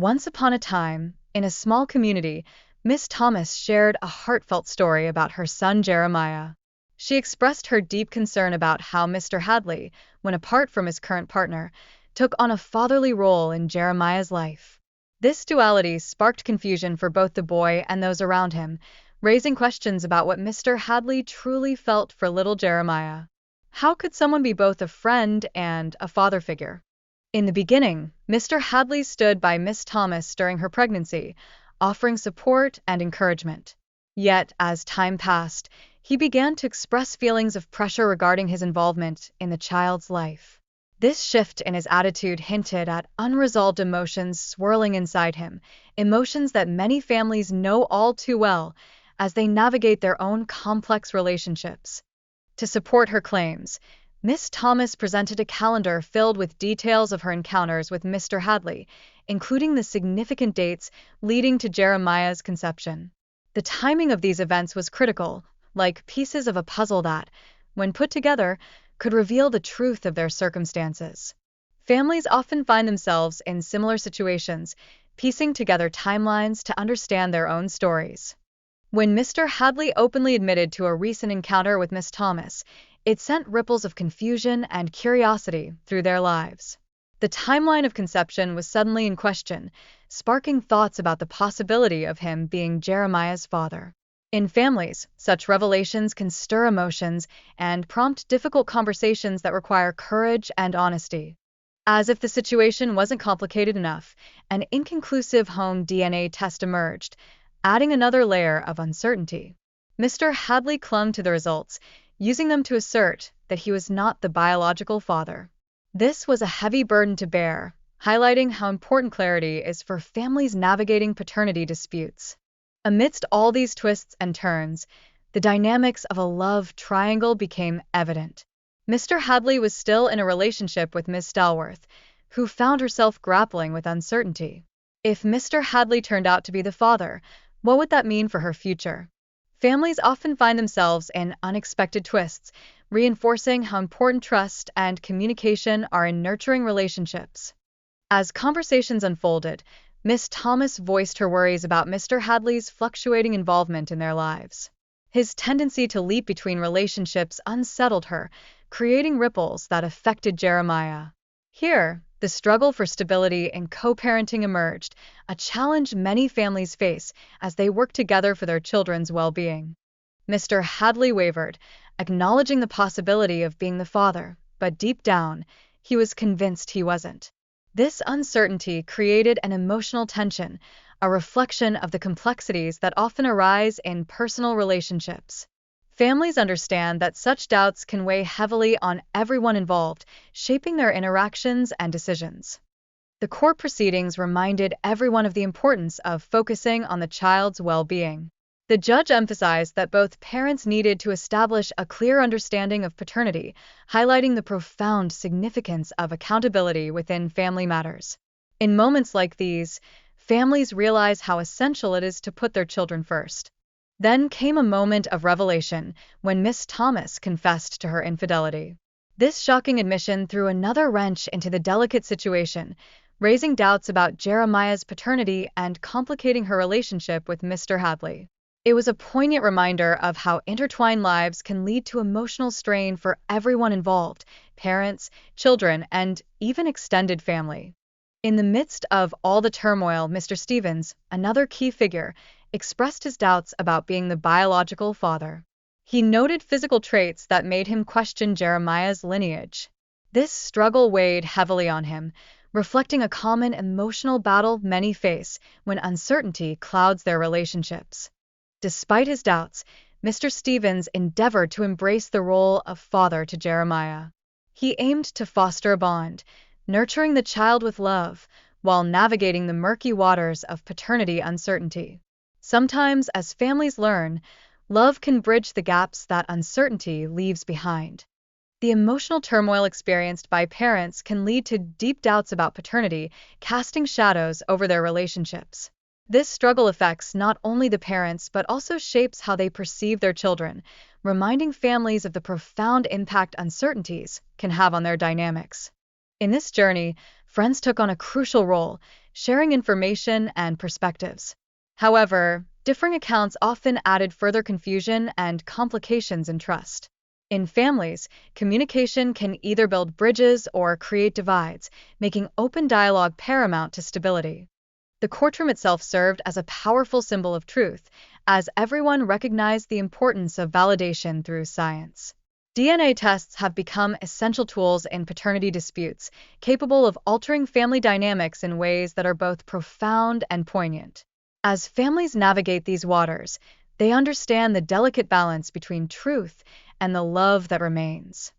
Once upon a time, in a small community, Miss Thomas shared a heartfelt story about her son Jeremiah. She expressed her deep concern about how Mr. Hadley, when apart from his current partner, took on a fatherly role in Jeremiah's life. This duality sparked confusion for both the boy and those around him, raising questions about what Mr. Hadley truly felt for little Jeremiah. How could someone be both a friend and a father figure? In the beginning, Mr. Hadley stood by Miss Thomas during her pregnancy, offering support and encouragement. Yet, as time passed, he began to express feelings of pressure regarding his involvement in the child's life. This shift in his attitude hinted at unresolved emotions swirling inside him, emotions that many families know all too well as they navigate their own complex relationships. To support her claims, Miss Thomas presented a calendar filled with details of her encounters with Mr. Hadley, including the significant dates leading to Jeremiah's conception. The timing of these events was critical, like pieces of a puzzle that, when put together, could reveal the truth of their circumstances. Families often find themselves in similar situations, piecing together timelines to understand their own stories. When Mr. Hadley openly admitted to a recent encounter with Miss Thomas, it sent ripples of confusion and curiosity through their lives. The timeline of conception was suddenly in question, sparking thoughts about the possibility of him being Jeremiah's father. In families, such revelations can stir emotions and prompt difficult conversations that require courage and honesty. As if the situation wasn't complicated enough, an inconclusive home DNA test emerged, adding another layer of uncertainty. Mr. Hadley clung to the results, using them to assert that he was not the biological father. This was a heavy burden to bear, highlighting how important clarity is for families navigating paternity disputes. Amidst all these twists and turns, the dynamics of a love triangle became evident. Mr. Hadley was still in a relationship with Miss Dalworth, who found herself grappling with uncertainty. If Mr. Hadley turned out to be the father, what would that mean for her future? Families often find themselves in unexpected twists, reinforcing how important trust and communication are in nurturing relationships. As conversations unfolded, Miss Thomas voiced her worries about Mr. Hadley's fluctuating involvement in their lives. His tendency to leap between relationships unsettled her, creating ripples that affected Jeremiah. Here, the struggle for stability in co-parenting emerged, a challenge many families face as they work together for their children's well-being. Mr. Hadley wavered, acknowledging the possibility of being the father, but deep down, he was convinced he wasn't. This uncertainty created an emotional tension, a reflection of the complexities that often arise in personal relationships. Families understand that such doubts can weigh heavily on everyone involved, shaping their interactions and decisions. The court proceedings reminded everyone of the importance of focusing on the child's well-being. The judge emphasized that both parents needed to establish a clear understanding of paternity, highlighting the profound significance of accountability within family matters. In moments like these, families realize how essential it is to put their children first. Then came a moment of revelation when Miss Thomas confessed to her infidelity. This shocking admission threw another wrench into the delicate situation, raising doubts about Jeremiah's paternity and complicating her relationship with Mr. Hadley. It was a poignant reminder of how intertwined lives can lead to emotional strain for everyone involved: parents, children, and even extended family. In the midst of all the turmoil, Mr. Stevens, another key figure, expressed his doubts about being the biological father. He noted physical traits that made him question Jeremiah's lineage. This struggle weighed heavily on him, reflecting a common emotional battle many face when uncertainty clouds their relationships. Despite his doubts, Mr. Stevens endeavored to embrace the role of father to Jeremiah. He aimed to foster a bond, nurturing the child with love, while navigating the murky waters of paternity uncertainty. Sometimes, as families learn, love can bridge the gaps that uncertainty leaves behind. The emotional turmoil experienced by parents can lead to deep doubts about paternity, casting shadows over their relationships. This struggle affects not only the parents but also shapes how they perceive their children, reminding families of the profound impact uncertainties can have on their dynamics. In this journey, friends took on a crucial role, sharing information and perspectives. However, differing accounts often added further confusion and complications in trust. In families, communication can either build bridges or create divides, making open dialogue paramount to stability. The courtroom itself served as a powerful symbol of truth, as everyone recognized the importance of validation through science. DNA tests have become essential tools in paternity disputes, capable of altering family dynamics in ways that are both profound and poignant. As families navigate these waters, they understand the delicate balance between truth and the love that remains.